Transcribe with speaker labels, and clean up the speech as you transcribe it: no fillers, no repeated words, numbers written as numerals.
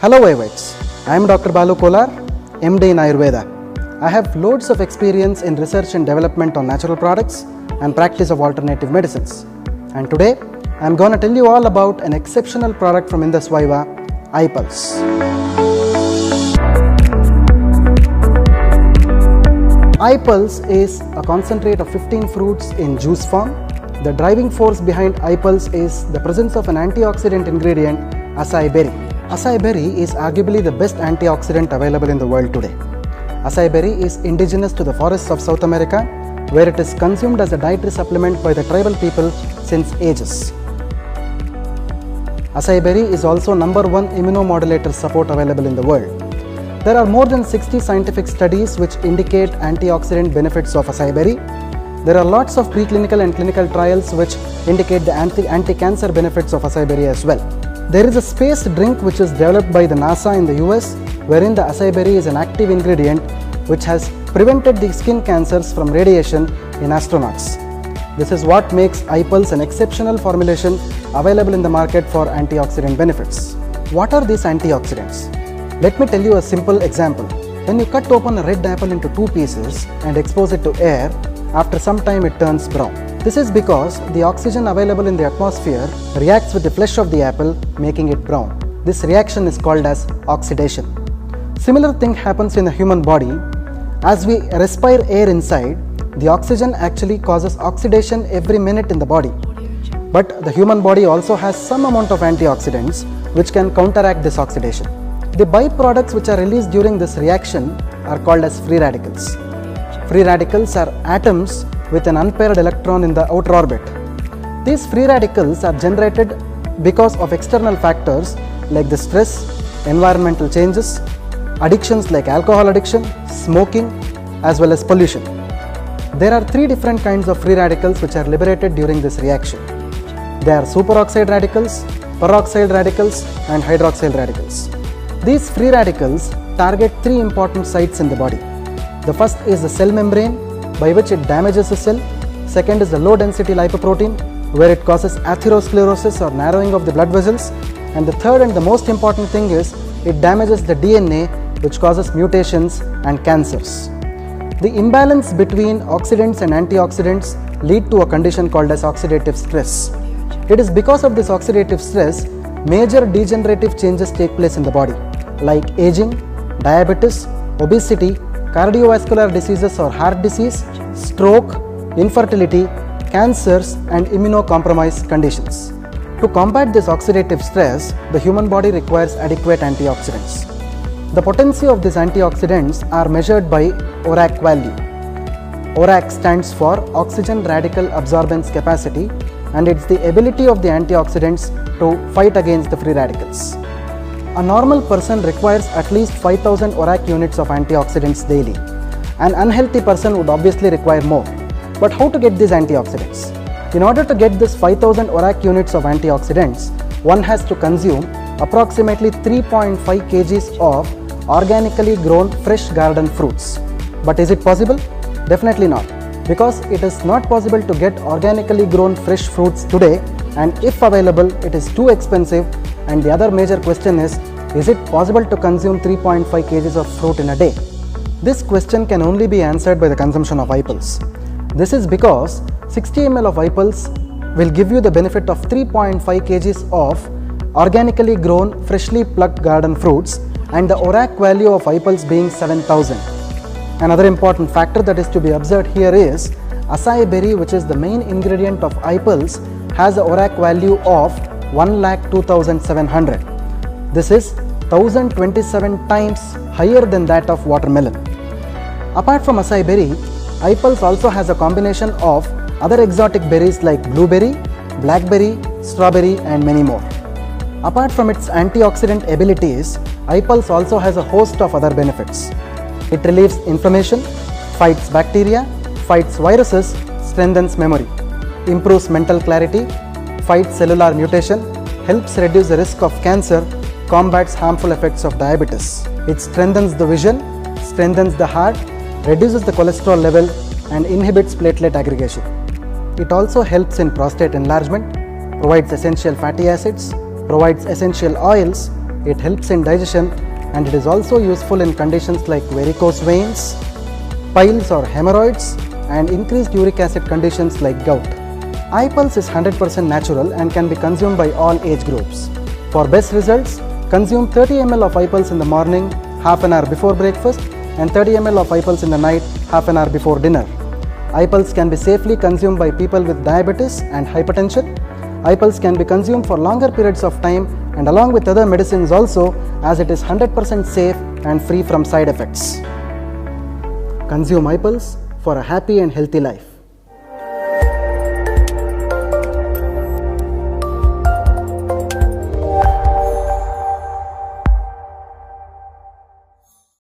Speaker 1: Hello Ayurvedics, I am Dr. Balu Kolar, MD in Ayurveda. I have loads of experience in research and development on natural products and practice of alternative medicines. And today, I am going to tell you all about an exceptional product from Indus Viva, iPulse. iPulse is a concentrate of 15 fruits in juice form. The driving force behind iPulse is the presence of an antioxidant ingredient, acai berry. Acai berry is arguably the best antioxidant available in the world today. Acai berry is indigenous to the forests of South America, where it is consumed as a dietary supplement by the tribal people since ages. Acai berry is also #1 immunomodulator support available in the world. There are more than 60 scientific studies which indicate antioxidant benefits of acai berry. There are lots of preclinical and clinical trials which indicate the anti-cancer benefits of acai berry as well. There is a space drink which is developed by the NASA in the US, wherein the acai berry is an active ingredient which has prevented the skin cancers from radiation in astronauts. This is what makes iPulse an exceptional formulation available in the market for antioxidant benefits. What are these antioxidants? Let me tell you a simple example. When you cut open a red apple into 2 pieces and expose it to air, after some time it turns brown. This is because the oxygen available in the atmosphere reacts with the flesh of the apple, making it brown. This reaction is called as oxidation. Similar thing happens in the human body. As we respire air inside, the oxygen actually causes oxidation every minute in the body. But the human body also has some amount of antioxidants which can counteract this oxidation. The byproducts which are released during this reaction are called as free radicals. Free radicals are atoms with an unpaired electron in the outer orbit. These free radicals are generated because of external factors like the stress, environmental changes, addictions like alcohol addiction, smoking, as well as pollution. There are 3 different kinds of free radicals which are liberated during this reaction. They are superoxide radicals, peroxide radicals, and hydroxyl radicals. These free radicals target 3 important sites in the body. The first is the cell membrane, by which it damages the cell. Second is the low density lipoprotein, where it causes atherosclerosis or narrowing of the blood vessels. And the third and the most important thing is it damages the DNA, which causes mutations and cancers. The imbalance between oxidants and antioxidants lead to a condition called as oxidative stress. It is because of this oxidative stress, major degenerative changes take place in the body, like aging, diabetes, obesity, cardiovascular diseases or heart disease, stroke, infertility, cancers, and immunocompromised conditions. To combat this oxidative stress, the human body requires adequate antioxidants. The potency of these antioxidants are measured by ORAC value. ORAC stands for oxygen radical absorbance capacity, and it's the ability of the antioxidants to fight against the free radicals. A normal person requires at least 5000 ORAC units of antioxidants daily. An unhealthy person would obviously require more. But how to get these antioxidants? In order to get this 5000 ORAC units of antioxidants, one has to consume approximately 3.5 kgs of organically grown fresh garden fruits. But is it possible? Definitely not, because it is not possible to get organically grown fresh fruits today, and if available, it is too expensive. And the other major question is it possible to consume 3.5 kgs of fruit in a day? This question can only be answered by the consumption of iPulse. This is because 60 ml of iPulse will give you the benefit of 3.5 kgs of organically grown, freshly plucked garden fruits, and the ORAC value of iPulse being 7000. Another important factor that is to be observed here is acai berry, which is the main ingredient of iPulse, has an ORAC value of 1,02,700. This is 1027 times higher than that of watermelon. Apart from acai berry, iPulse also has a combination of other exotic berries like blueberry, blackberry, strawberry, and many more. Apart from its antioxidant abilities, iPulse also has a host of other benefits. It relieves inflammation, fights bacteria, fights viruses, strengthens memory, improves mental clarity, fights cellular mutation, helps reduce the risk of cancer, combats harmful effects of diabetes. It strengthens the vision, strengthens the heart, reduces the cholesterol level, and inhibits platelet aggregation. It also helps in prostate enlargement, provides essential fatty acids, provides essential oils, It helps in digestion and it is also useful in conditions like varicose veins, piles or hemorrhoids, and increased uric acid conditions like gout. iPulse is 100% natural and can be consumed by all age groups. For best results, consume 30 ml of iPulse in the morning, half an hour before breakfast, and 30 ml of iPulse in the night, half an hour before dinner. iPulse can be safely consumed by people with diabetes and hypertension. iPulse can be consumed for longer periods of time and along with other medicines also, as it is 100% safe and free from side effects. Consume iPulse for a happy and healthy life.